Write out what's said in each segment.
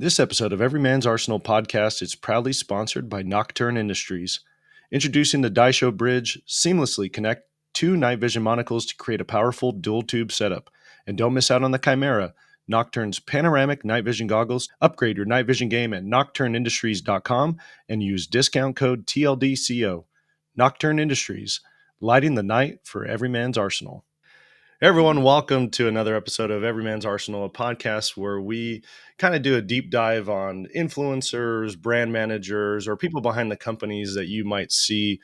This episode of Everyman's Arsenal podcast is proudly sponsored by Nocturne Industries. Introducing the Daisho Bridge, seamlessly connect two night vision monocles to create a powerful dual tube setup. And don't miss out on the Chimera, Nocturne's panoramic night vision goggles. Upgrade your night vision game at nocturneindustries.com and use discount code TLDCO. Nocturne Industries, lighting the night for Everyman's Arsenal. Hey everyone, welcome to another episode of Everyman's Arsenal, a podcast where we kind of do a deep dive on influencers, brand managers, or people behind the companies that you might see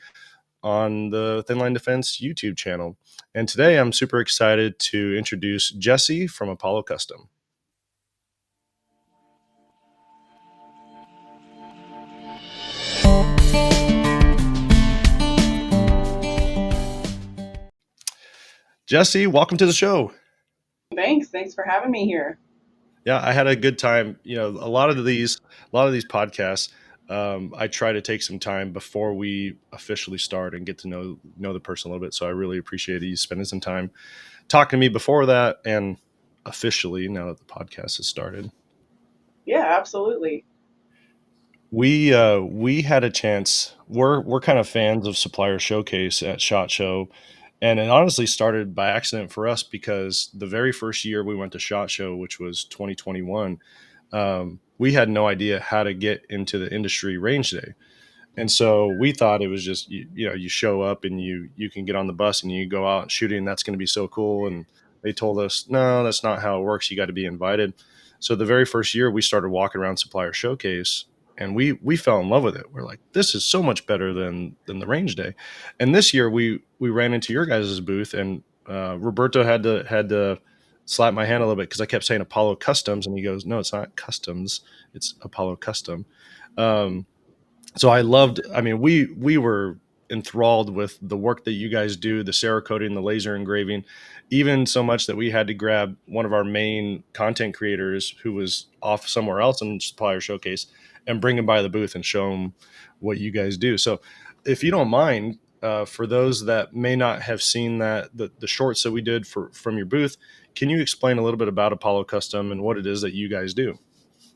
on the Thin Line Defense YouTube channel. And today I'm super excited to introduce Jesse from Apollo Custom. Jesse, welcome to the show. Thanks for having me here. Yeah, I had a good time. You know, a lot of these podcasts, I try to take some time before we officially start and get to know the person a little bit. So I really appreciate you spending some time talking to me before that and officially now that the podcast has started. Yeah, absolutely. We had a chance. We're kind of fans of Supplier Showcase at SHOT Show, and it honestly started by accident for us because the very first year we went to SHOT Show, which was 2021, we had no idea how to get into the industry range day. And so we thought it was just, you show up and you can get on the bus and you go out shooting. That's going to be so cool. And they told us, no, that's not how it works. You got to be invited. So the very first year we started walking around Supplier Showcase and we fell in love with it. We're like, this is so much better than the range day. And this year we ran into your guys' booth and Roberto had to slap my hand a little bit because I kept saying Apollo Customs and he goes, no, it's not Customs, it's Apollo Custom. So we were enthralled with the work that you guys do, the cerakoting, the laser engraving, even so much that we had to grab one of our main content creators who was off somewhere else in Supplier Showcase and bring him by the booth and show him what you guys do. So if you don't mind, for those that may not have seen the shorts that we did from your booth, can you explain a little bit about Apollo Custom and what it is that you guys do?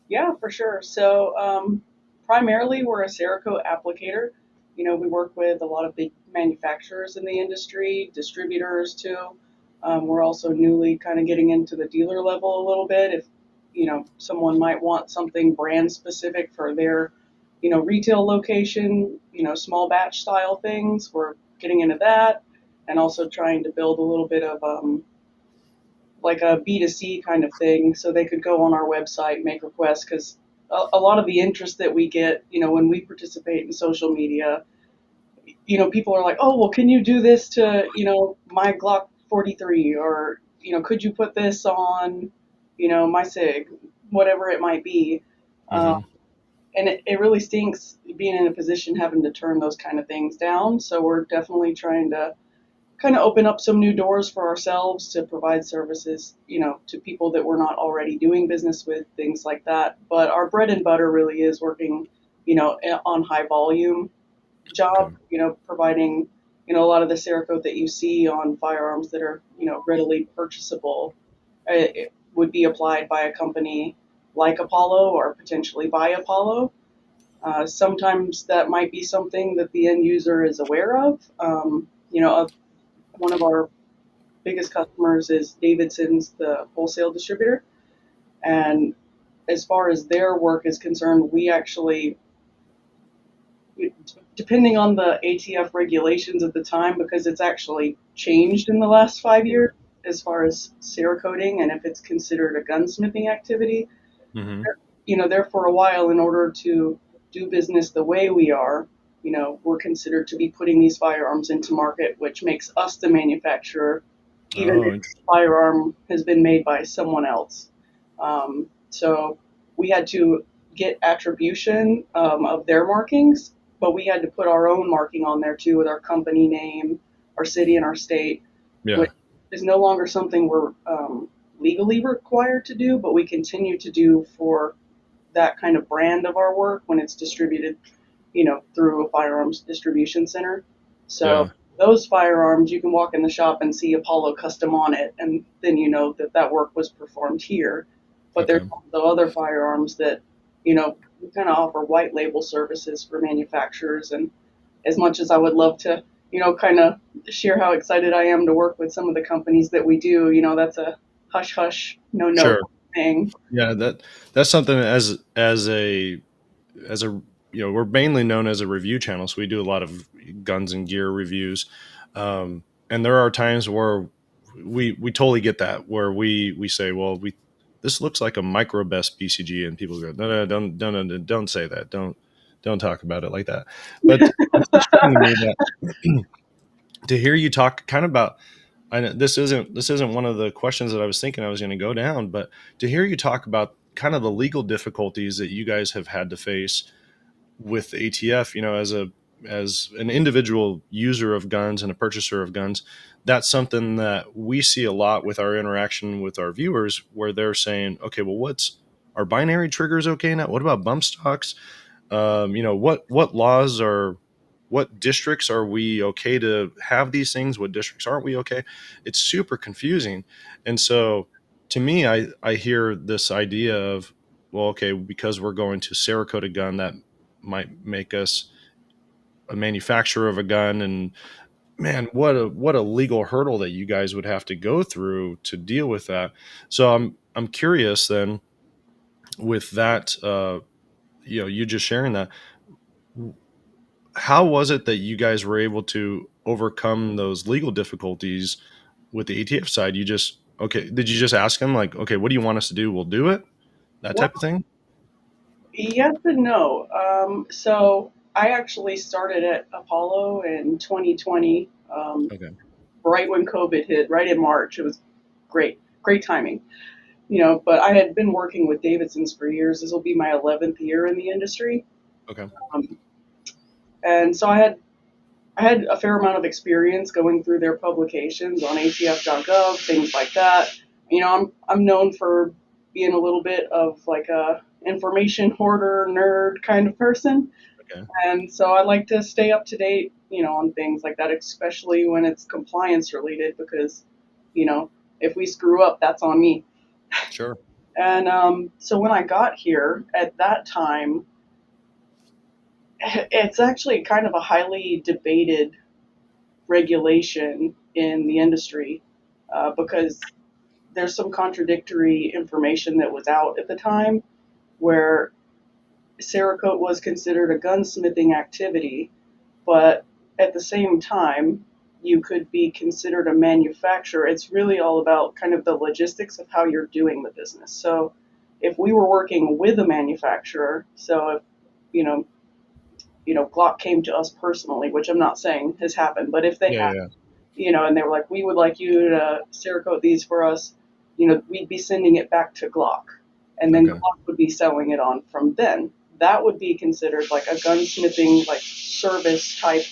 Yeah, for sure. So primarily we're a Cerakote applicator. You know, we work with a lot of big manufacturers in the industry, distributors too. We're also newly kind of getting into the dealer level a little bit. If, someone might want something brand specific for their, retail location, small batch style things, we're getting into that and also trying to build a little bit of like a B2C kind of thing, so they could go on our website, make requests, because a lot of the interest that we get, when we participate in social media, people are like, oh, well, can you do this to, my Glock 43, or, could you put this on, my SIG, whatever it might be. Mm-hmm. And it really stinks being in a position having to turn those kind of things down. So we're definitely trying to kind of open up some new doors for ourselves to provide services, to people that we're not already doing business with, things like that. But our bread and butter really is working, on high volume job, Okay. providing, a lot of the Cerakote that you see on firearms that are, readily purchasable. It would be applied by a company like Apollo or potentially by Apollo. Sometimes that might be something that the end user is aware of. One of our biggest customers is Davidson's, the wholesale distributor. And as far as their work is concerned, we actually, depending on the ATF regulations at the time, because it's actually changed in the last 5 years as far as cerakoting and if it's considered a gunsmithing activity, Mm-hmm. there for a while, in order to do business the way we are, we're considered to be putting these firearms into market, which makes us the manufacturer, even Oh, if the firearm has been made by someone else. So we had to get attribution of their markings, but we had to put our own marking on there too with our company name, our city, and our state, yeah. which is no longer something we're legally required to do, but we continue to do for that kind of brand of our work when it's distributed, through a firearms distribution center. So Yeah. those firearms, you can walk in the shop and see Apollo Custom on it, and then you know that that work was performed here. But there's Okay. also other firearms that We kind of offer white label services for manufacturers. And as much as I would love to, kind of share how excited I am to work with some of the companies that we do, that's a hush hush, no Sure. thing. Yeah, that's something as a we're mainly known as a review channel, so we do a lot of guns and gear reviews, and there are times where we totally get that, where we say, well, we this looks like a micro best BCG, and people go, no, no, don't say that, don't talk about it like that. But it's frustrating to me that to hear you talk kind of about, I know this isn't one of the questions that I was thinking I was going to go down, but to hear you talk about kind of the legal difficulties that you guys have had to face with the ATF, as an individual user of guns and a purchaser of guns, that's something that we see a lot with our interaction with our viewers, where they're saying, okay, well, what's are binary triggers okay now? What about bump stocks? What laws are, what districts are we okay to have these things, what districts aren't we okay? It's super confusing. And so to me, I hear this idea of, well, okay, because we're going to cerakote a gun, that might make us a manufacturer of a gun. And man, what a legal hurdle that you guys would have to go through to deal with that. So I'm curious then, with that, you just sharing that, how was it that you guys were able to overcome those legal difficulties with the ATF side? You just, okay, did you just ask them, like, okay, what do you want us to do? We'll do it, that Well, type of thing? yes and no. So I actually started at Apollo in 2020, Okay. right when COVID hit, right in March. It was great, great timing. But I had been working with Davidson's for years. This will be my 11th year in the industry. Okay. Um, and so I had a fair amount of experience going through their publications on atf.gov, things like that. I'm known for being a little bit of like a information hoarder, nerd kind of person, Okay. and so I like to stay up to date, on things like that, especially when it's compliance related, because you know if we screw up, that's on me. Sure. And so when I got here at that time, it's actually kind of a highly debated regulation in the industry, because there's some contradictory information that was out at the time, where Cerakote was considered a gunsmithing activity, but at the same time, you could be considered a manufacturer. It's really all about kind of the logistics of how you're doing the business. So if we were working with a manufacturer, so if you know, Glock came to us personally, which I'm not saying has happened, but if they Yeah. have, Yeah. and they were like, we would like you to Cerakote these for us, we'd be sending it back to Glock, and then Okay. Glock would be selling it on from then. That would be considered like a gunsmithing, like service type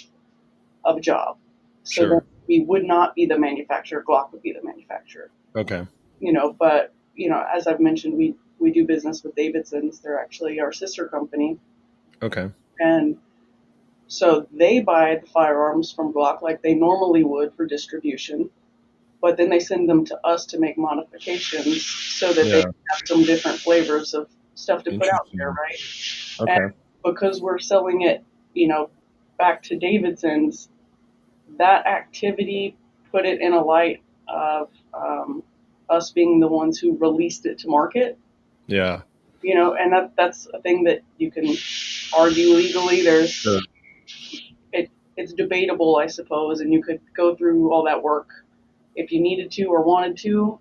of job. So then Sure. we would not be the manufacturer, Glock would be the manufacturer. Okay. But as I've mentioned, we do business with Davidson's. They're actually our sister company, Okay. and so they buy the firearms from Glock like they normally would for distribution, but then they send them to us to make modifications so that they Yeah. have some different flavors of stuff to put out there, Interesting. right? And Okay. because we're selling it, back to Davidson's, that activity put it in a light of us being the ones who released it to market. Yeah. And that's a thing that you can argue legally. Sure. It's debatable, I suppose, and you could go through all that work if you needed to or wanted to.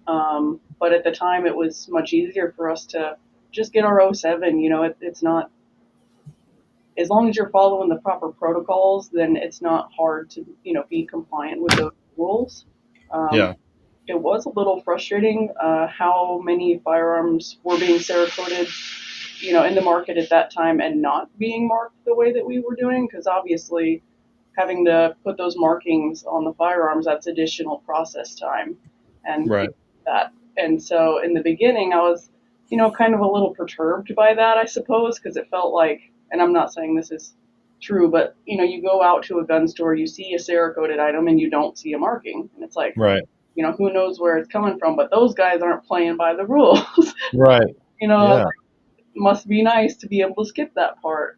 But at the time, it was much easier for us to just get our O7. It's not, as long as you're following the proper protocols, then it's not hard to be compliant with those rules. Um, Yeah. it was a little frustrating how many firearms were being cerakoted, in the market at that time and not being marked the way that we were doing, because obviously having to put those markings on the firearms, that's additional process time and Right. that. And so in the beginning, I was, kind of a little perturbed by that, I suppose, because it felt like, and I'm not saying this is true, but you go out to a gun store, you see a cerakoted item, and you don't see a marking, and it's like, Right. who knows where it's coming from, but those guys aren't playing by the rules. Right. you know, Yeah. must be nice to be able to skip that part.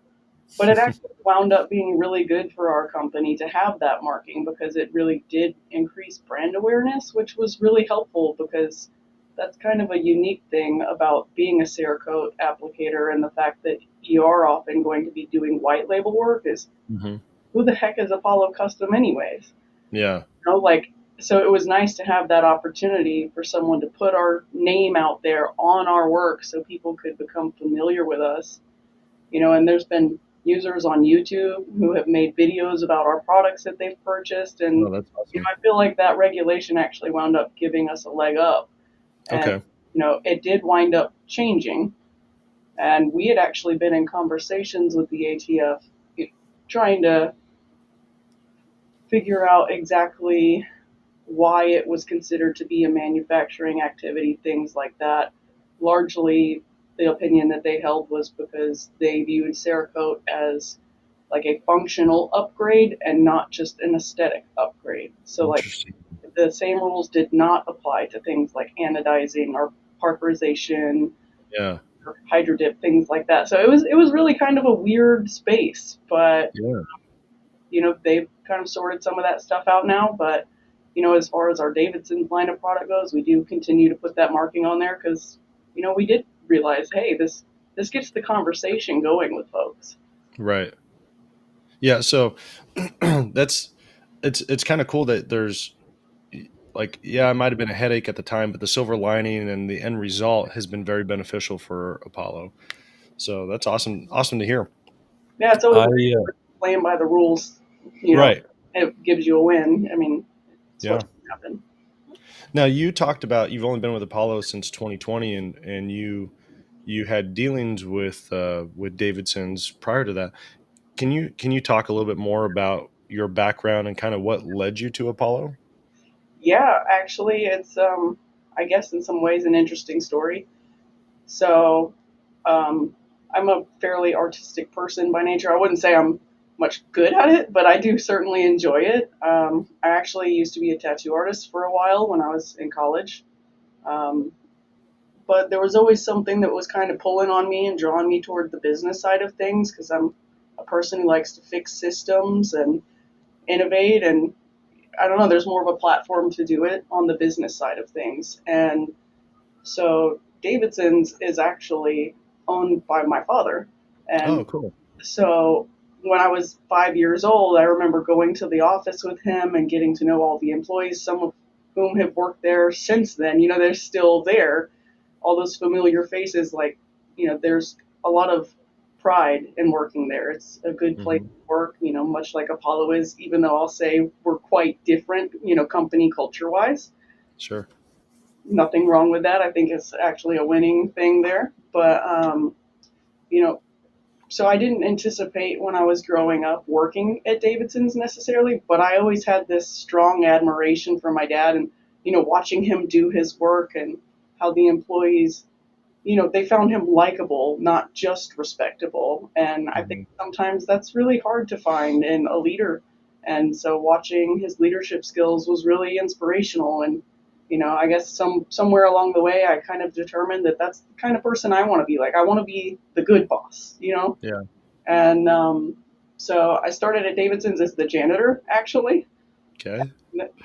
But it actually wound up being really good for our company to have that marking because it really did increase brand awareness, which was really helpful because that's kind of a unique thing about being a Cerakote applicator and the fact that you are often going to be doing white label work is Hmm. who the heck is Apollo Custom anyways? Yeah. You know, like so it was nice to have that opportunity for someone to put our name out there on our work so people could become familiar with us. And there's been users on YouTube who have made videos about our products that they've purchased, and Oh, that's awesome. I feel like that regulation actually wound up giving us a leg up, and Okay. it did wind up changing, and we had actually been in conversations with the ATF trying to figure out exactly why it was considered to be a manufacturing activity, things like that. Largely, the opinion that they held was because they viewed Cerakote as like a functional upgrade and not just an aesthetic upgrade. So, like, Interesting. the same rules did not apply to things like anodizing or parkerization Yeah. or hydrodip, things like that. So it was really kind of a weird space, but Yeah. they've kind of sorted some of that stuff out now. But as far as our Davidson's line of product goes, we do continue to put that marking on there because we did realize, hey, this gets the conversation going with folks. Right. Yeah. So that's it's kind of cool that there's like, yeah, it might have been a headache at the time, but the silver lining and the end result has been very beneficial for Apollo. So that's awesome. Awesome to hear. Yeah, it's always I playing by the rules. You know, Right. it gives you a win. I mean, it's what Yeah. can happen. Now you talked about you've only been with Apollo since 2020, and you had dealings with Davidson's prior to that. Can you talk a little bit more about your background and kind of what led you to Apollo? Yeah, actually, it's I guess in some ways an interesting story. So, um, I'm a fairly artistic person by nature. I wouldn't say I'm much good at it, but I do certainly enjoy it. I actually used to be a tattoo artist for a while when I was in college. Um, but there was always something that was kind of pulling on me and drawing me toward the business side of things because I'm a person who likes to fix systems and innovate. And I don't know, there's more of a platform to do it on the business side of things. And so Davidson's is actually owned by my father. And Oh, cool. so when I was 5 years old, I remember going to the office with him and getting to know all the employees, some of whom have worked there since then. They're still there. All those familiar faces, like, there's a lot of pride in working there. It's a good place Hmm. to work, much like Apollo is, even though I'll say we're quite different, company culture wise. Sure. Nothing wrong with that. I think it's actually a winning thing there. But, you know, so I didn't anticipate when I was growing up working at Davidson's necessarily, but I always had this strong admiration for my dad and, watching him do his work and how the employees, they found him likable, not just respectable. And I think Hmm. sometimes that's really hard to find in a leader. And so watching his leadership skills was really inspirational. And, I guess somewhere along the way, I kind of determined that that's the kind of person I want to be like. I want to be the good boss. Yeah. And so I started at Davidson's as the janitor, actually. Okay.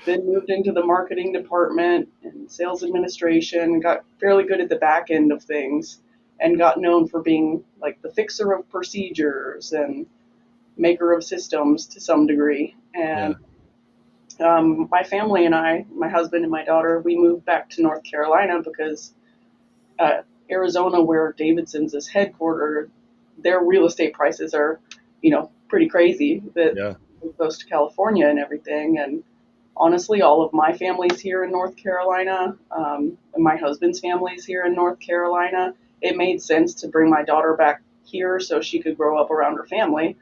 Then moved into the marketing department and sales administration, got fairly good at the back end of things, and got known for being like the fixer of procedures and maker of systems to some degree. And Yeah. my family and I, my husband and my daughter, we moved back to North Carolina because Arizona, where Davidson's is headquartered, their real estate prices are, pretty crazy. That Yeah. close to California and everything. And honestly, all of my family's here in North Carolina. And my husband's family's here in North Carolina. It made sense to bring my daughter back here so she could grow up around her family.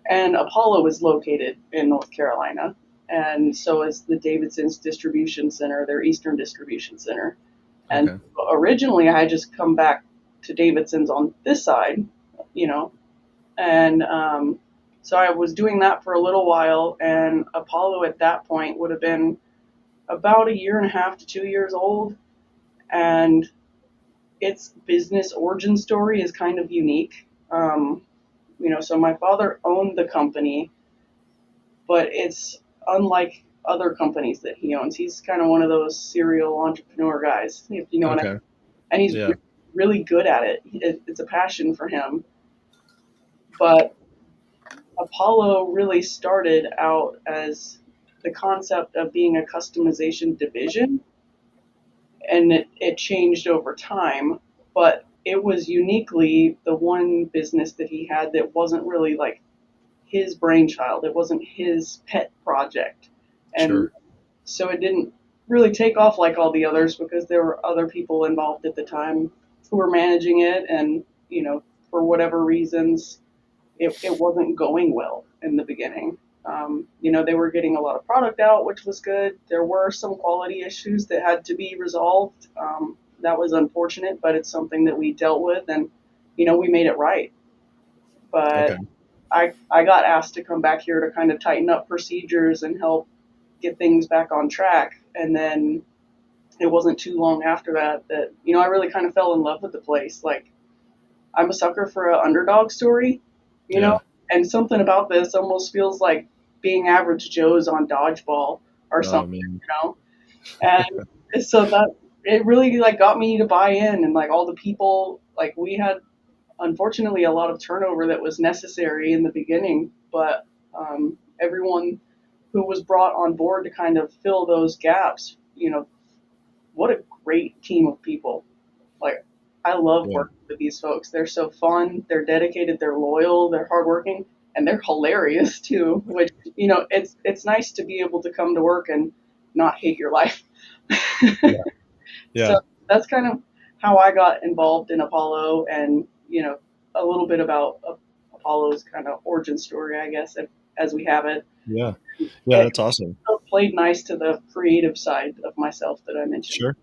And Apollo is located in North Carolina, and so is the Davidson's Distribution Center, their Eastern Distribution Center. And Okay. originally, I had just come back to Davidson's on this side, you know, and so I was doing that for a little while. And Apollo at that point would have been about a year and a half to 2 years old, and its business origin story is kind of unique. So my father owned the company, but it's unlike other companies that he owns. He's kind of one of those serial entrepreneur guys, if you know what I mean. Okay. And he's Yeah. really good at it. It's a passion for him. But Apollo really started out as the concept of being a customization division, and it changed over time. But it was uniquely the one business that he had that wasn't really like his brainchild. It wasn't his pet project. And Sure. so it didn't really take off like all the others because there were other people involved at the time who were managing it. And, for whatever reasons, it wasn't going well in the beginning. They were getting a lot of product out, which was good. There were some quality issues that had to be resolved. That was unfortunate, but it's something that we dealt with, and we made it right. But Okay. I got asked to come back here to kind of tighten up procedures and help get things back on track. And then it wasn't too long after that I really kind of fell in love with the place. Like, I'm a sucker for an underdog story, you know, Yeah. and something about this almost feels like being average Joe's on dodgeball or Oh something, man. you know. And so that it really like got me to buy in, and like all the people, like we had unfortunately a lot of turnover that was necessary in the beginning, but everyone who was brought on board to kind of fill those gaps, what a great team of people. Like, I love Yeah. working with these folks. They're so fun, they're dedicated, they're loyal, they're hardworking, and they're hilarious too. Which it's nice to be able to come to work and not hate your life. Yeah. So Yeah. that's kind of how I got involved in Apollo, and a little bit about Apollo's kind of origin story, I guess, as we have it. Yeah. Yeah. It That's awesome. played nice to the creative side of myself that I mentioned. Sure.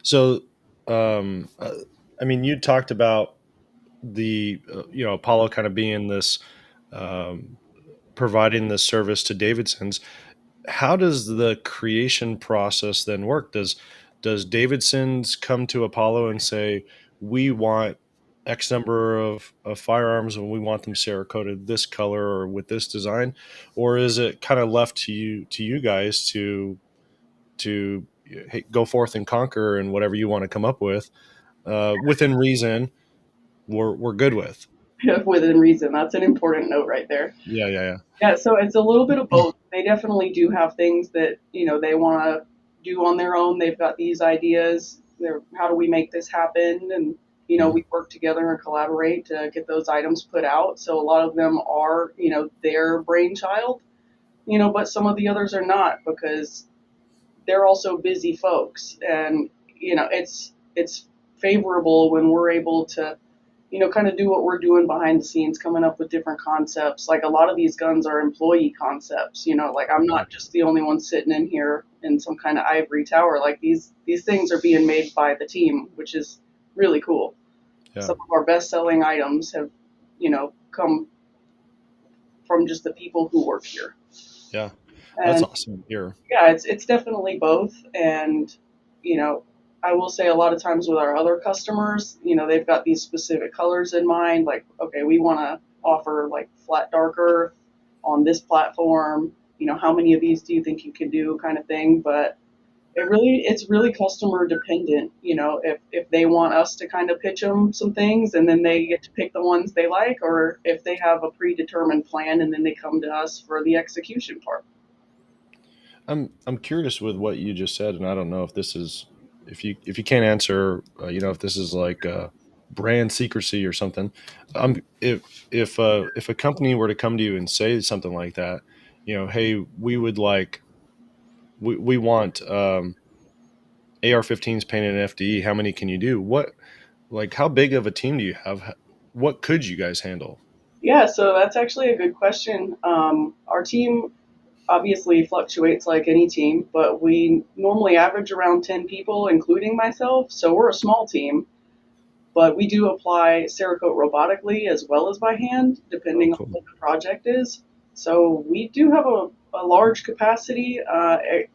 So, um, uh, I mean, you talked about Apollo kind of being this, um, providing this service to Davidson's. How does the creation process then work? Does Davidson's come to Apollo and say, we want X number of firearms and we want them cerakoted this color or with this design, or is it kind of left to you guys to hey, go forth and conquer and whatever you want to come up with within reason we're good with. Within reason, that's an important note right there. Yeah, yeah, Yeah, so it's a little bit of both. They definitely do have things that, they want to do on their own. They've got these ideas. How do we make this happen? And, yeah. we work together and collaborate to get those items put out. So a lot of them are, their brainchild, but some of the others are not because they're also busy folks. And, it's favorable when we're able to kind of do what we're doing behind the scenes, coming up with different concepts. Like a lot of these guns are employee concepts, like I'm Okay. not just the only one sitting in here in some kind of ivory tower. Like these things are being made by the team, which is really cool. Yeah, Some of our best selling items have, come from just the people who work here. yeah. That's And awesome here. yeah, it's definitely both. And you know, I will say a lot of times with our other customers, they've got these specific colors in mind. Like, okay, we want to offer like flat dark earth on this platform. How many of these do you think you can do, kind of thing. But it's really customer dependent. If they want us to kind of pitch them some things and then they get to pick the ones they like, or if they have a predetermined plan and then they come to us for the execution part. I'm curious with what you just said, and I don't know if this is if you can't answer, if this is like brand secrecy or something. If a company were to come to you and say something like that, hey, we want AR-15s painted in FDE. How many can you do? How big of a team do you have? What could you guys handle? Yeah, so that's actually a good question. Our team obviously fluctuates like any team, but we normally average around 10 people, including myself. So we're a small team, but we do apply Cerakote robotically as well as by hand, Oh, depending on cool. what the project is. So we do have a large capacity.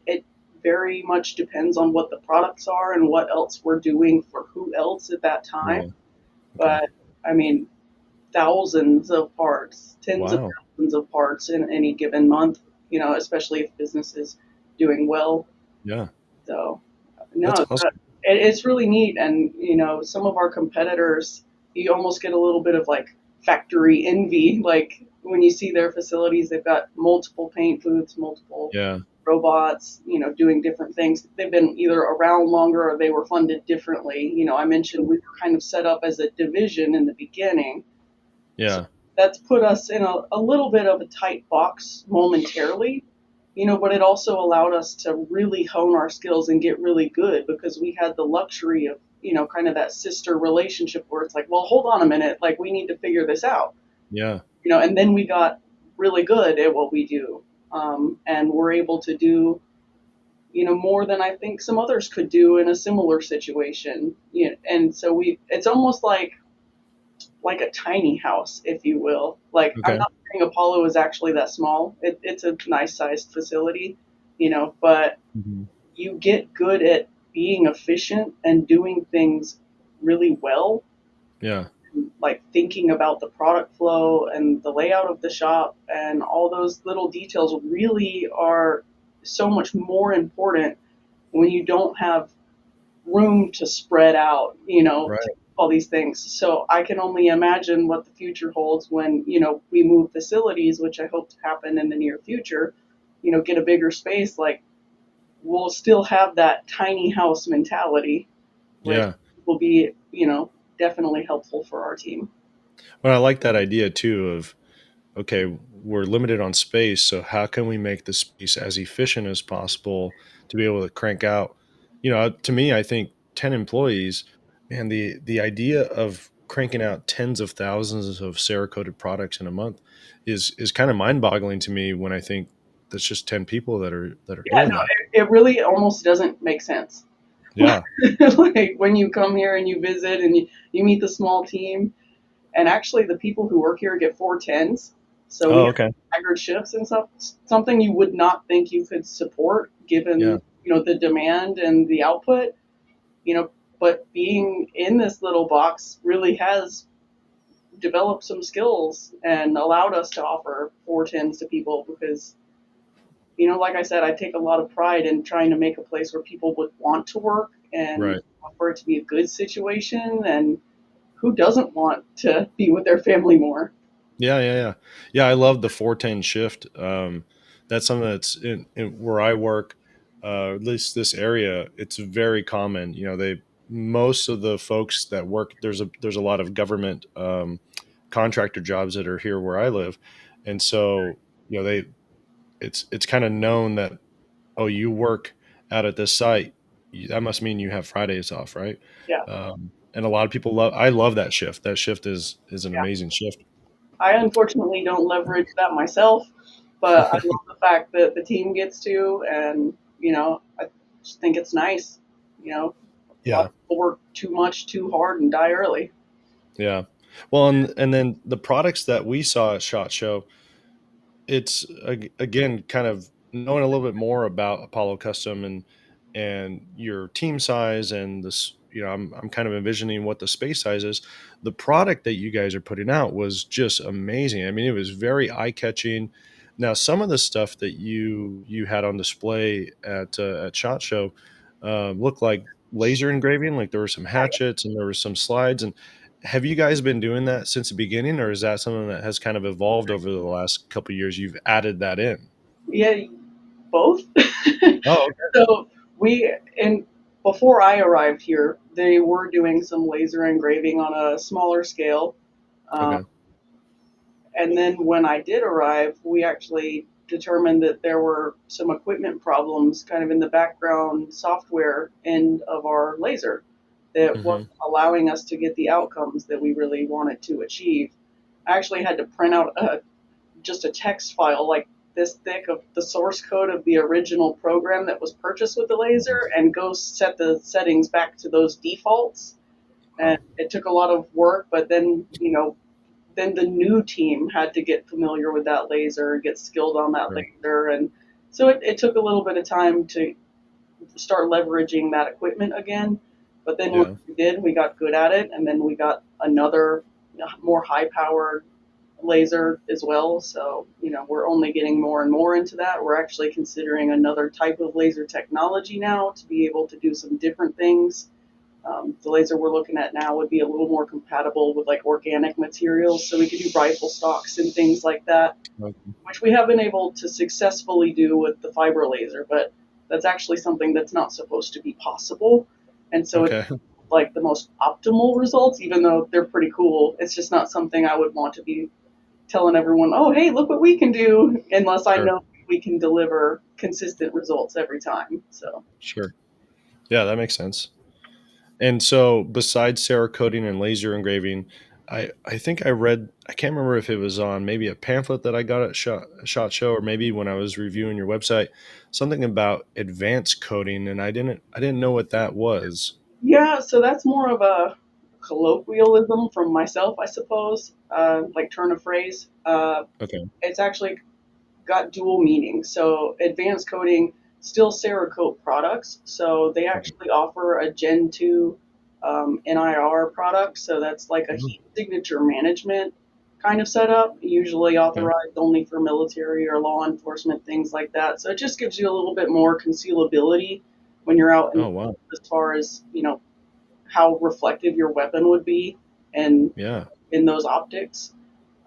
It very much depends on what the products are and what else we're doing for who else at that time. Yeah. Okay. But I mean, thousands of parts, tens of Wow. thousands of parts in any given month, especially if business is doing well. Yeah. So, That's no, awesome. it's really neat. And, some of our competitors, you almost get a little bit of like factory envy. Like when you see their facilities, they've got multiple paint booths, multiple Yeah. robots, doing different things. They've been either around longer or they were funded differently. I mentioned we were kind of set up as a division in the beginning. So Yeah. that's put us in a little bit of a tight box momentarily, but it also allowed us to really hone our skills and get really good because we had the luxury of, kind of that sister relationship where it's like, well, hold on a minute, like we need to figure this out, Yeah. and then we got really good at what we do. And we're able to do, more than I think some others could do in a similar situation. And so it's almost like a tiny house, if you will. Like, I'm Okay. not saying Apollo is actually that small. It's a nice sized facility, but Mhm. you get good at being efficient and doing things really well, Yeah. like thinking about the product flow and the layout of the shop and all those little details really are so much more important when you don't have room to spread out, to Right. all these things. So I can only imagine what the future holds when, we move facilities, which I hope to happen in the near future, get a bigger space. Like we'll still have that tiny house mentality, which Yeah. will be, definitely helpful for our team. Well, I like that idea too of, okay, we're limited on space, so how can we make the space as efficient as possible to be able to crank out? To me, I think 10 employees, and the idea of cranking out tens of thousands of Cerakoted products in a month is kind of mind-boggling to me when I think that's just 10 people that are Yeah, doing no, that. it really almost doesn't make sense. Yeah. Like when you come here and you visit and you meet the small team. And actually, the people who work here get 410s. So we Oh, have okay. staggered shifts and stuff. Something you would not think you could support Yeah. given, the demand and the output, you know, but being in this little box really has developed some skills and allowed us to offer 410s to people because, like I said, I take a lot of pride in trying to make a place where people would want to work and Right. for it to be a good situation. And who doesn't want to be with their family more? Yeah, yeah, yeah. Yeah, I love the 410 shift. That's something that's in where I work, at least this area, it's very common. They most of the folks that work there's a lot of government contractor jobs that are here where I live. And so, they it's kind of known that, oh, you work out at this site, that must mean you have Fridays off, right? Yeah. And a lot of people I love that shift. That shift is an Yeah. amazing shift. I unfortunately don't leverage that myself, but I love the fact that the team gets to, and I just think it's nice. A lot Yeah. of people work too much, too hard, and die early. Yeah. Well, and then the products that we saw at SHOT Show, it's again kind of knowing a little bit more about Apollo Custom and your team size and this. I'm kind of envisioning what the space size is. The product that you guys are putting out was just amazing. I mean, it was very eye catching. Now, some of the stuff that you had on display at SHOT Show looked like laser engraving. Like there were some hatchets and there were some slides. And have you guys been doing that since the beginning, or is that something that has kind of evolved over the last couple of years? You've added that in. Yeah, both. Oh, okay. So we and before I arrived here, they were doing some laser engraving on a smaller scale. Um, Okay. And then when I did arrive, we actually determined that there were some equipment problems kind of in the background software end of our laser that Hmm. wasn't allowing us to get the outcomes that we really wanted to achieve. I actually had to print out just a text file like this thick of the source code of the original program that was purchased with the laser and go set the settings back to those defaults. And Wow. it took a lot of work, but then the new team had to get familiar with that laser, get skilled on that Sure. laser, and so it took a little bit of time to start leveraging that equipment again. But then once Yeah. we did, we got good at it, and then we got another more high powered laser as well. So, we're only getting more and more into that. We're actually considering another type of laser technology now to be able to do some different things. The laser we're looking at now would be a little more compatible with like organic materials, so we could do rifle stocks and things like that, Okay. which we have been able to successfully do with the fiber laser, but that's actually something that's not supposed to be possible. And so it's Okay. like the most optimal results, even though they're pretty cool. It's just not something I would want to be telling everyone, oh, hey, look what we can do, unless I Sure. know we can deliver consistent results every time. So, Sure. Yeah, that makes sense. And so besides cerakoting and laser engraving, I think I read, I can't remember if it was on maybe a pamphlet that I got at Shot Show, or maybe when I was reviewing your website, something about advanced coding, and I didn't know what that was. yeah, so that's more of a colloquialism from myself, I suppose, like turn of phrase. Okay. It's actually got dual meaning. So advanced coating still Cerakote products. So they Okay. actually offer a Gen 2 NIR product. So that's like a Oh, heat signature management kind of setup, usually okay. authorized only for military or law enforcement, things like that. So it just gives you a little bit more concealability when you're out in the Oh, field wow. as far as, how reflective your weapon would be and Yeah. in those optics.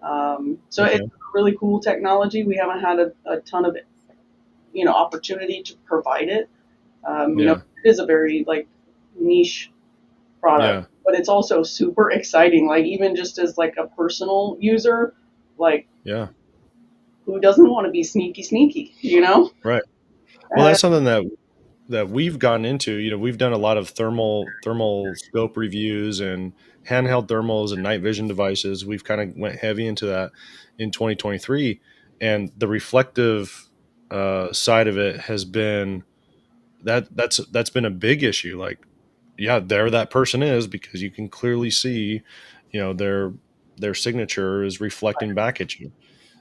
So it's Okay. really cool technology. We haven't had a ton of opportunity to provide it. Yeah. It is a very like niche product, Yeah. but it's also super exciting. Like even just as like a personal user, like Yeah. who doesn't want to be sneaky sneaky, Right. Well, Uh, that's something that we've gotten into. We've done a lot of thermal scope reviews and handheld thermals and night vision devices. We've kind of went heavy into that in 2023, and the reflective side of it has been that's been a big issue. Like, yeah, there that person is, because you can clearly see, their signature is reflecting back at you.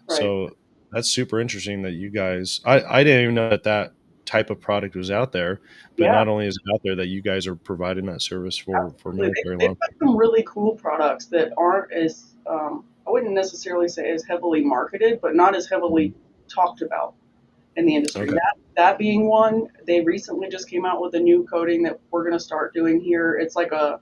right. So that's super interesting that you guys, I didn't even know that that type of product was out there, but Yeah, not only is it out there, that you guys are providing that service for absolutely. military law They've got enforcement. some really cool products that aren't as, I wouldn't necessarily say as heavily marketed, but not as heavily Mhm. talked about in the industry. Okay. That being one, they recently just came out with a new coating that we're going to start doing here. It's like a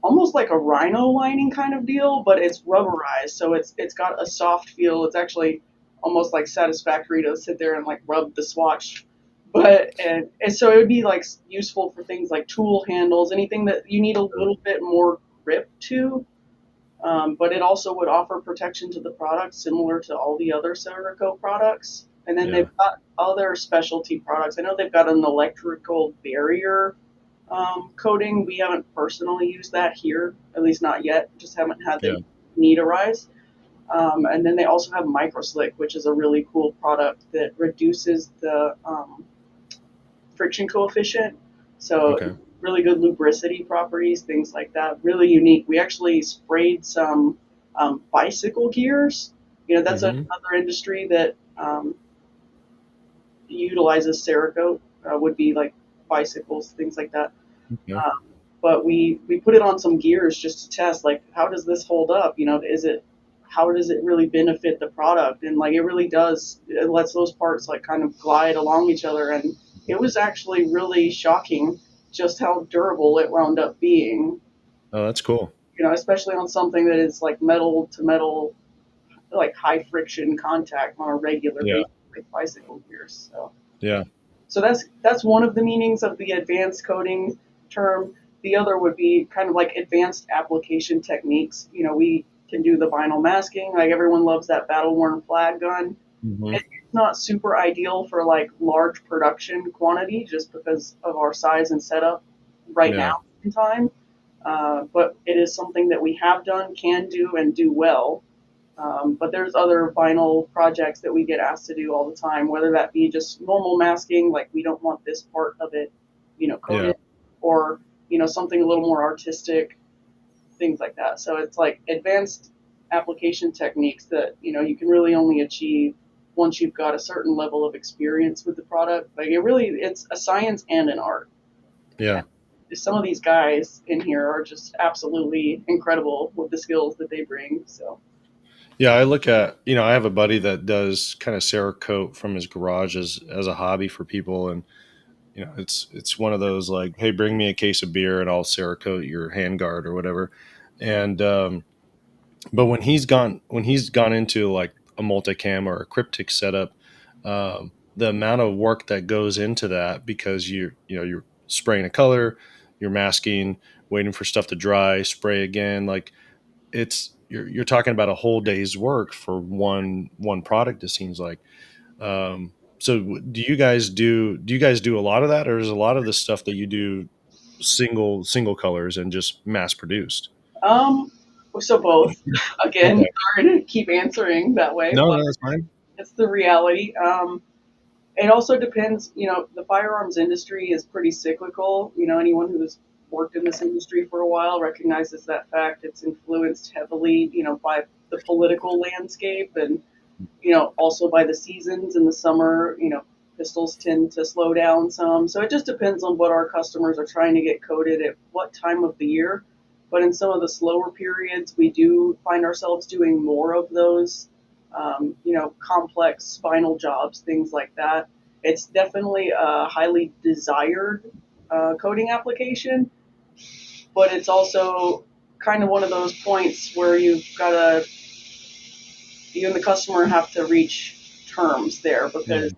almost like a rhino lining kind of deal, but it's rubberized, so it's got a soft feel. It's actually almost like satisfactory to sit there and like rub the swatch. But and so it would be like useful for things like tool handles, anything that you need a Sure. little bit more grip to. But it also would offer protection to the product similar to all the other Cerakote products. And then they've Yeah. got other specialty products. I know they've got an electrical barrier coating. We haven't personally used that here, at least not yet. Just haven't had Yeah. the need arise. And then they also have MicroSlick, which is a really cool product that reduces the friction coefficient. So Okay. really good lubricity properties, things like that. Really unique. We actually sprayed some bicycle gears. That's Hmm. another industry that utilizes Cerakote. Would be like bicycles, things like that. Okay. Um, but we put it on some gears just to test, like, how does this hold up? Is it how does it really benefit the product? And like it really does. It lets those parts like kind of glide along each other, and it was actually really shocking just how durable it wound up being. Oh, that's cool. Especially on something that is like metal to metal, like high friction contact on a regular Yeah. basis, like bicycle gears. Yeah. So that's one of the meanings of the advanced coding term. The other would be kind of like advanced application techniques. We can do the vinyl masking. Like everyone loves that battle worn flag gun. Hmm. It's not super ideal for like large production quantity just because of our size and setup right Yeah. now in time. But it is something that we have done, can do, and do well. But there's other vinyl projects that we get asked to do all the time, whether that be just normal masking, like we don't want this part of it, Yeah. coated, or something a little more artistic, things like that. So it's like advanced application techniques that you can really only achieve once you've got a certain level of experience with the product. Like it really, it's a science and an art. Yeah. Some of these guys in here are just absolutely incredible with the skills that they bring. So, Yeah, I look at, I have a buddy that does kind of Cerakote from his garage as a hobby for people. And, it's one of those like, hey, bring me a case of beer and I'll Cerakote your handguard or whatever. And, but when he's gone into like a multicam or a cryptic setup, the amount of work that goes into that, because you're spraying a color, you're masking, waiting for stuff to dry, spray again, like you're talking about a whole day's work for one product, it seems like. So do you guys do a lot of that, or is a lot of the stuff that you do single colors and just mass produced? um, so both. Again, Okay. sorry to keep answering that way, No, but no, that's fine. it's the reality. It also depends. The firearms industry is pretty cyclical. Anyone who's worked in this industry for a while recognizes that fact. It's influenced heavily, by the political landscape and also by the seasons. In the summer, pistols tend to slow down some. So it just depends on what our customers are trying to get coated at what time of the year. But in some of the slower periods, we do find ourselves doing more of those, complex spinal jobs, things like that. It's definitely a highly desired coating application, but it's also kind of one of those points where you and the customer have to reach terms there, Yeah. because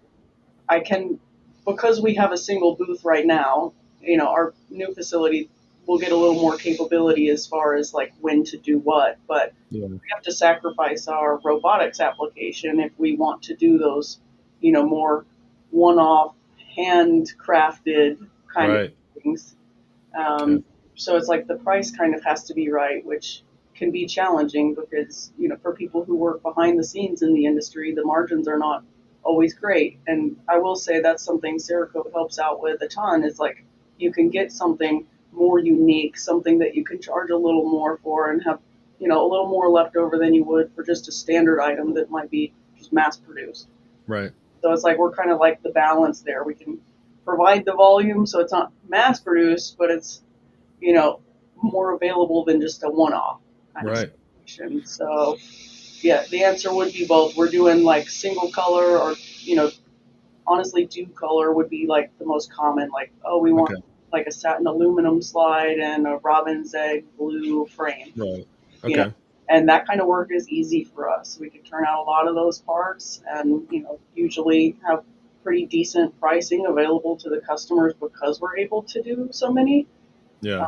I can, because we have a single booth right now, our new facility will get a little more capability as far as like when to do what, but Yeah. we have to sacrifice our robotics application if we want to do those, more one-off, handcrafted kind of Right. things. Okay. Um, so it's like the price kind of has to be right, which can be challenging because, for people who work behind the scenes in the industry, the margins are not always great. And I will say that's something Cerakote helps out with a ton, is like you can get something more unique, something that you can charge a little more for and have, a little more left over than you would for just a standard item that might be just mass produced. Right. So it's like we're kind of like the balance there. We can provide the volume so it's not mass produced, but it's, you know, more available than just a one off kind of Right. situation. So yeah, the answer would be both. We're doing like single color or, honestly, two color would be like the most common. Like, oh, we want Okay. like a satin aluminum slide and a robin's egg blue frame, Right. you know, Okay. and that kind of work is easy for us. We can turn out a lot of those parts and, usually have pretty decent pricing available to the customers because we're able to do so many. Yeah.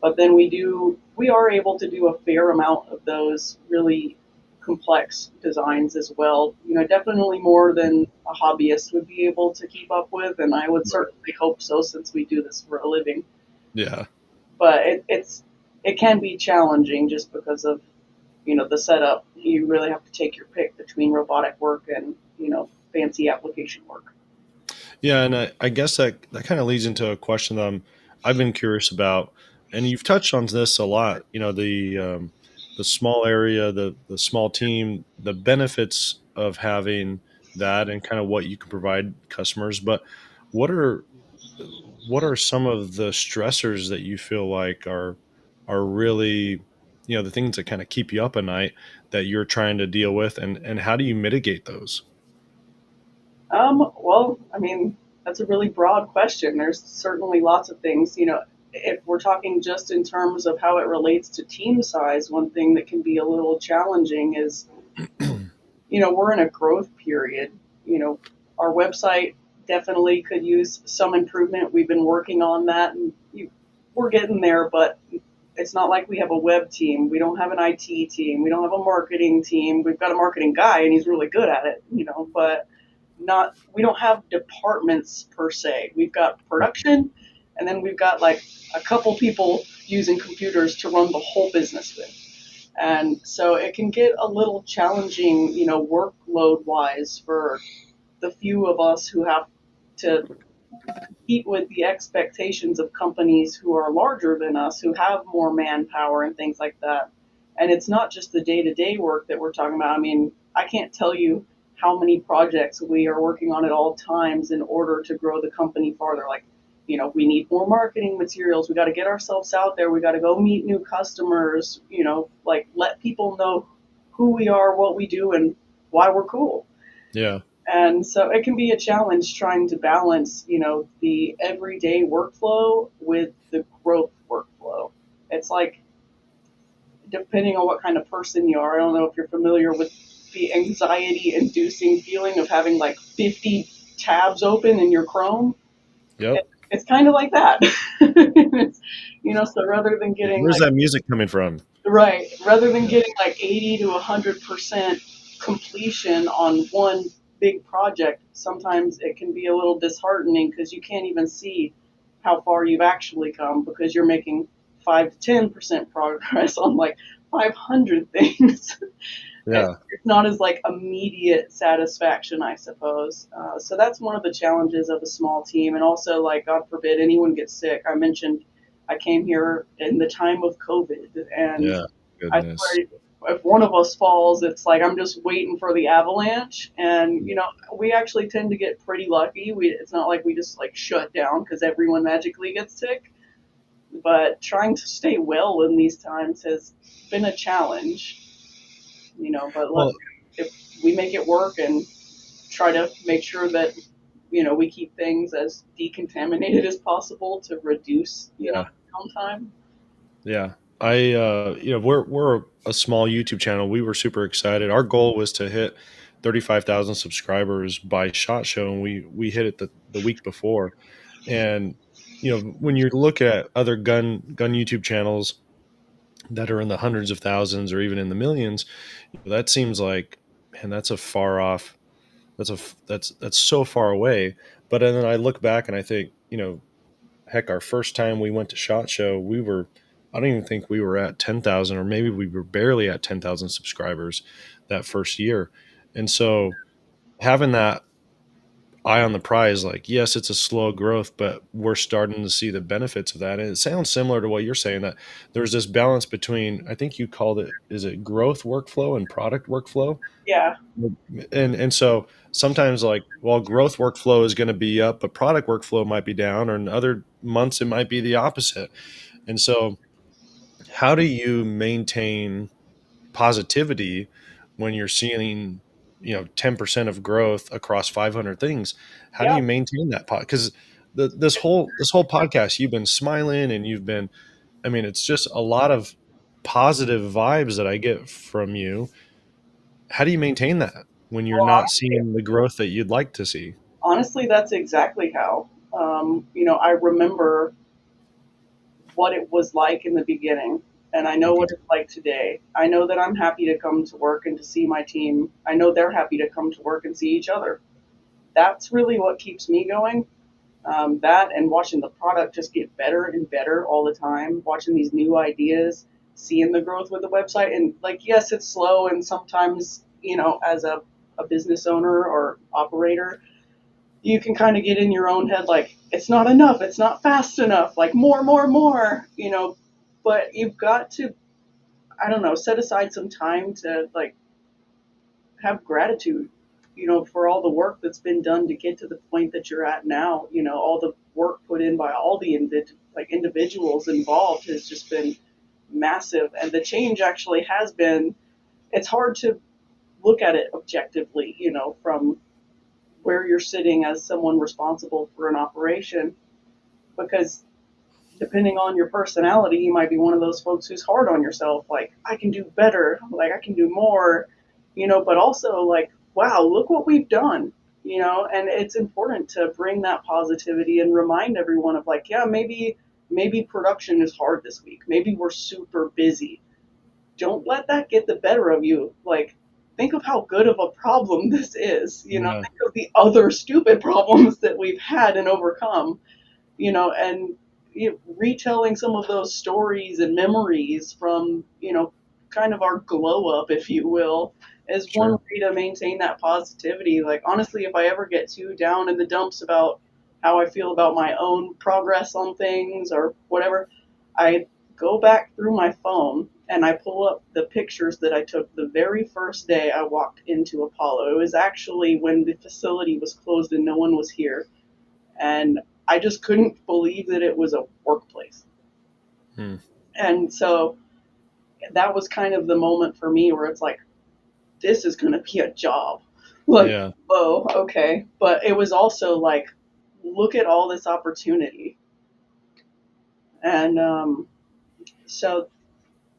But then we are able to do a fair amount of those really complex designs as well. Definitely more than a hobbyist would be able to keep up with, and I would Right. certainly hope so since we do this for a living. Yeah. But it can be challenging just because of the setup. You really have to take your pick between robotic work and fancy application work. Yeah, and I guess that kind of leads into a question that I've been curious about, and you've touched on this a lot. The small area, the small team, the benefits of having that, and kind of what you can provide customers. But what are what are some of the stressors that you feel like are really, the things that kind of keep you up at night that you're trying to deal with, and how do you mitigate those? Well, I mean, that's a really broad question. There's certainly lots of things. If we're talking just in terms of how it relates to team size, one thing that can be a little challenging is, we're in a growth period. Our website definitely could use some improvement. We've been working on that, and we're getting there, but it's not like we have a web team. We don't have an IT team. We don't have a marketing team. We've got a marketing guy, and he's really good at it, but not we don't have departments per se. We've got production, and then we've got like a couple people using computers to run the whole business with. And so it can get a little challenging, workload wise for the few of us who have to compete with the expectations of companies who are larger than us, who have more manpower and things like that. And it's not just the day to day work that we're talking about. I mean, I can't tell you how many projects we are working on at all times in order to grow the company farther. Like, we need more marketing materials. We got to get ourselves out there. We got to go meet new customers, like let people know who we are, what we do, and why we're cool. Yeah. And so it can be a challenge trying to balance, the everyday workflow with the growth workflow. It's like, depending on what kind of person you are, I don't know if you're familiar with the anxiety inducing feeling of having like 50 tabs open in your Chrome. Yep. It's kind of like that. So rather than getting Where's like, that music coming from? right, rather than Yeah. getting like 80 to 100% completion on one big project, sometimes it can be a little disheartening because you can't even see how far you've actually come because you're making 5 to 10% progress on like 500 things. Yeah. It's not as like immediate satisfaction, I suppose. So that's one of the challenges of a small team, and also like God forbid anyone gets sick. I mentioned I came here in the time of COVID, and Yeah. I Goodness. swear if one of us falls, it's like I'm just waiting for the avalanche. And we actually tend to get pretty lucky. It's not like we just like shut down because everyone magically gets sick. But trying to stay well in these times has been a challenge. But look, Well, if we make it work and try to make sure that we keep things as decontaminated as possible to reduce yeah. downtime. Yeah. We're a small YouTube channel. We were super excited. Our goal was to hit 35,000 subscribers by SHOT Show, and we hit it the week before. And when you look at other gun YouTube channels that are in the hundreds of thousands or even in the millions, that seems like, man, that's a far off. That's so far away. But then I look back and I think, heck, our first time we went to SHOT Show, I don't even think we were at 10,000, or maybe we were barely at 10,000 subscribers that first year. And so having that eye on the prize, like, yes, it's a slow growth, but we're starting to see the benefits of that. And it sounds similar to what you're saying, that there's this balance between, I think you called it, is it growth workflow and product workflow? Yeah, And so sometimes, like, well, growth workflow is going to be up, but product workflow might be down, or in other months it might be the opposite. And so how do you maintain positivity when you're seeing 10% of growth across 500 things? How do yeah. you maintain that because this whole podcast, you've been smiling, and you've been, I mean, it's just a lot of positive vibes that I get from you. How do you maintain that when you're Well, not seeing the growth that you'd like to see? honestly, that's exactly how. I remember what it was like in the beginning, and I know Okay. what it's like today. I know that I'm happy to come to work and to see my team. I know they're happy to come to work and see each other. That's really what keeps me going. That and watching the product just get better and better all the time, watching these new ideas, seeing the growth with the website. And like, yes, it's slow, and sometimes, as a business owner or operator, you can kind of get in your own head like, it's not enough, it's not fast enough, like more, more, more, but you've got to, I don't know, set aside some time to like have gratitude, for all the work that's been done to get to the point that you're at now. All the work put in by all the individuals involved has just been massive, and the change actually has been. It's hard to look at it objectively, from where you're sitting as someone responsible for an operation, because depending on your personality, you might be one of those folks who's hard on yourself, like, I can do better, like, I can do more, but also, like, wow, look what we've done, and it's important to bring that positivity and remind everyone of, like, yeah, maybe production is hard this week. Maybe we're super busy. Don't let that get the better of you. Like, think of how good of a problem this is, Yeah. think of the other stupid problems that we've had and overcome, and retelling some of those stories and memories from, kind of our glow up, if you will, is one Sure. way to maintain that positivity. Like, honestly, if I ever get too down in the dumps about how I feel about my own progress on things or whatever, I go back through my phone and I pull up the pictures that I took the very first day I walked into Apollo. It was actually when the facility was closed and no one was here. And I just couldn't believe that it was a workplace. Hmm. And so that was kind of the moment for me where it's like, this is going to be a job. Like, Yeah. oh, okay. But it was also like, look at all this opportunity. And so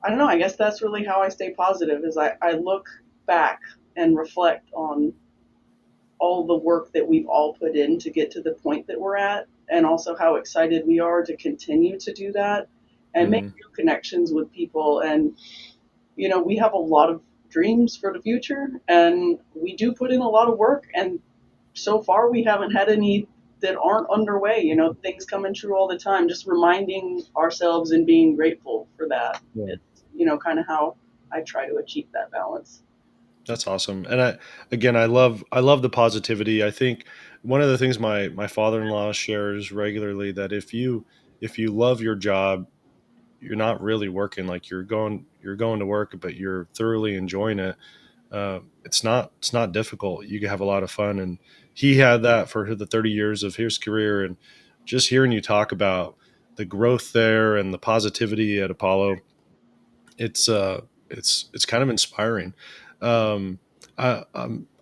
I don't know. I guess that's really how I stay positive is I look back and reflect on all the work that we've all put in to get to the point that we're at, and also how excited we are to continue to do that and make Hmm. new connections with people. And, we have a lot of dreams for the future, and we do put in a lot of work. And so far, we haven't had any that aren't underway. Things coming true all the time. Just reminding ourselves and being grateful for that. Yeah. It's, kind of how I try to achieve that balance. That's awesome. And again, I love the positivity. I think one of the things my father-in-law shares regularly, that if you love your job, you're not really working. Like you're going to work, but you're thoroughly enjoying it. It's not difficult. You can have a lot of fun, and he had that for the 30 years of his career. And just hearing you talk about the growth there and the positivity at Apollo, it's kind of inspiring. I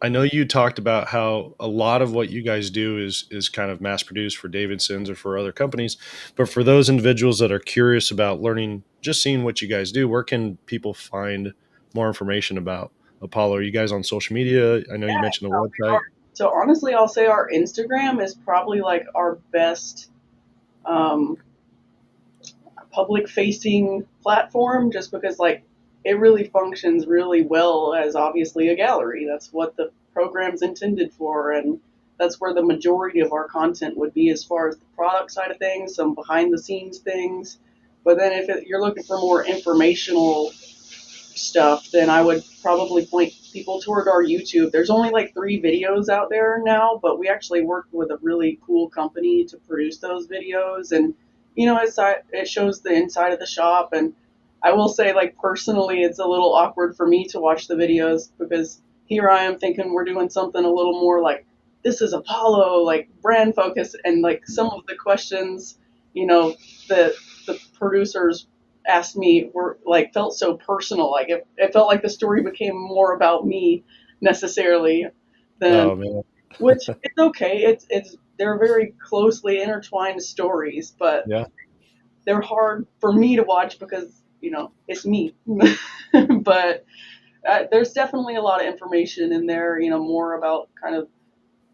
know you talked about how a lot of what you guys do is kind of mass produced for Davidson's or for other companies, but for those individuals that are curious about learning, just seeing what you guys do, where can people find more information about Apollo? Are you guys on social media? I know you mentioned the website. So honestly, I'll say our Instagram is probably like our best um, public facing platform, just because like it really functions really well as obviously a gallery. That's what the program's intended for, and that's where the majority of our content would be as far as the product side of things, some behind the scenes things. But then if you're looking for more informational stuff, then I would probably point people toward our YouTube. There's only like 3 videos out there now, but we actually worked with a really cool company to produce those videos. And, it shows the inside of the shop. And I will say, like, personally, it's a little awkward for me to watch the videos because here I am thinking we're doing something a little more like this is Apollo, like brand focus. And like some of the questions, that the producers asked me were like felt so personal. Like it felt like the story became more about me necessarily than, Oh man. which it's okay. It's they're very closely intertwined stories, but Yeah. they're hard for me to watch because it's me. But there's definitely a lot of information in there. More about kind of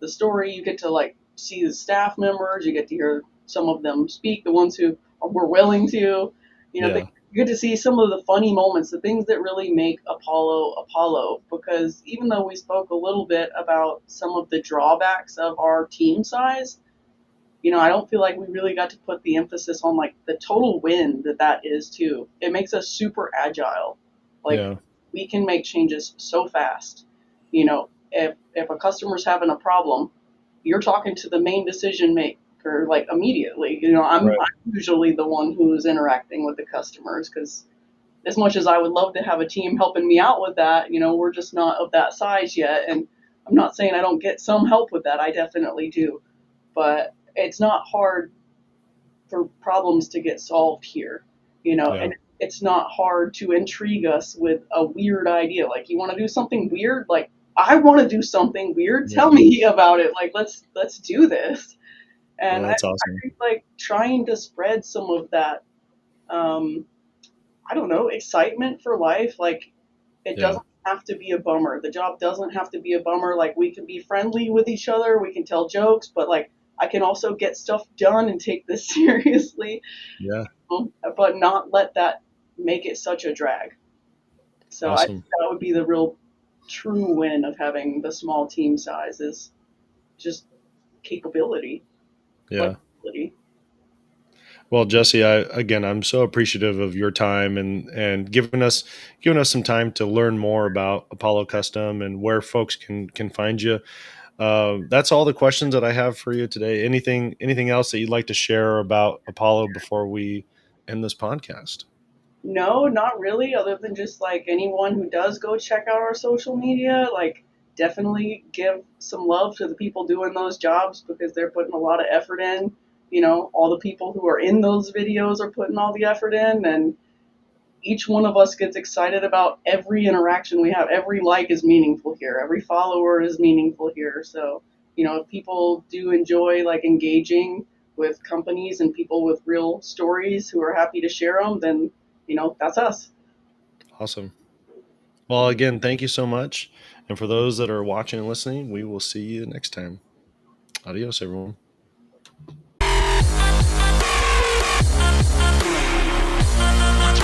the story. You get to like see the staff members. You get to hear some of them speak. The ones who were willing to, Yeah. you get to see some of the funny moments, the things that really make Apollo Apollo. Because even though we spoke a little bit about some of the drawbacks of our team size, I don't feel like we really got to put the emphasis on like the total win that is too. It makes us super agile. Like Yeah. we can make changes so fast. If a customer's having a problem, you're talking to the main decision maker like immediately. Right. I'm usually the one who's interacting with the customers because as much as I would love to have a team helping me out with that, we're just not of that size yet. And I'm not saying I don't get some help with that. I definitely do, but it's not hard for problems to get solved here, Yeah. and it's not hard to intrigue us with a weird idea. Like, you want to do something weird? Like, I want to do something weird. Yeah. Tell me about it. Like, let's do this. Yeah. And I That's awesome. think like trying to spread some of that, um, I don't know, excitement for life. Like, it Yeah. doesn't have to be a bummer. The job doesn't have to be a bummer. Like, we can be friendly with each other. We can tell jokes, but like, I can also get stuff done and take this seriously, Yeah. but not let that make it such a drag. So I think Awesome. that would be the real true win of having the small team size is just capability, Yeah. flexibility. Well, Jesse, I'm so appreciative of your time and giving us some time to learn more about Apollo Custom and where folks can find you. That's all the questions that I have for you today. Anything else that you'd like to share about Apollo before we end this podcast? No, not really, other than just like anyone who does go check out our social media, like definitely give some love to the people doing those jobs because they're putting a lot of effort in. You know, all the people who are in those videos are putting all the effort in, and each one of us gets excited about every interaction we have. Every like is meaningful here. Every follower is meaningful here. So, you know, if people do enjoy like engaging with companies and people with real stories who are happy to share them, then, you know, that's us. Awesome. Well, again, thank you so much. And for those that are watching and listening, we will see you next time. Adios, everyone.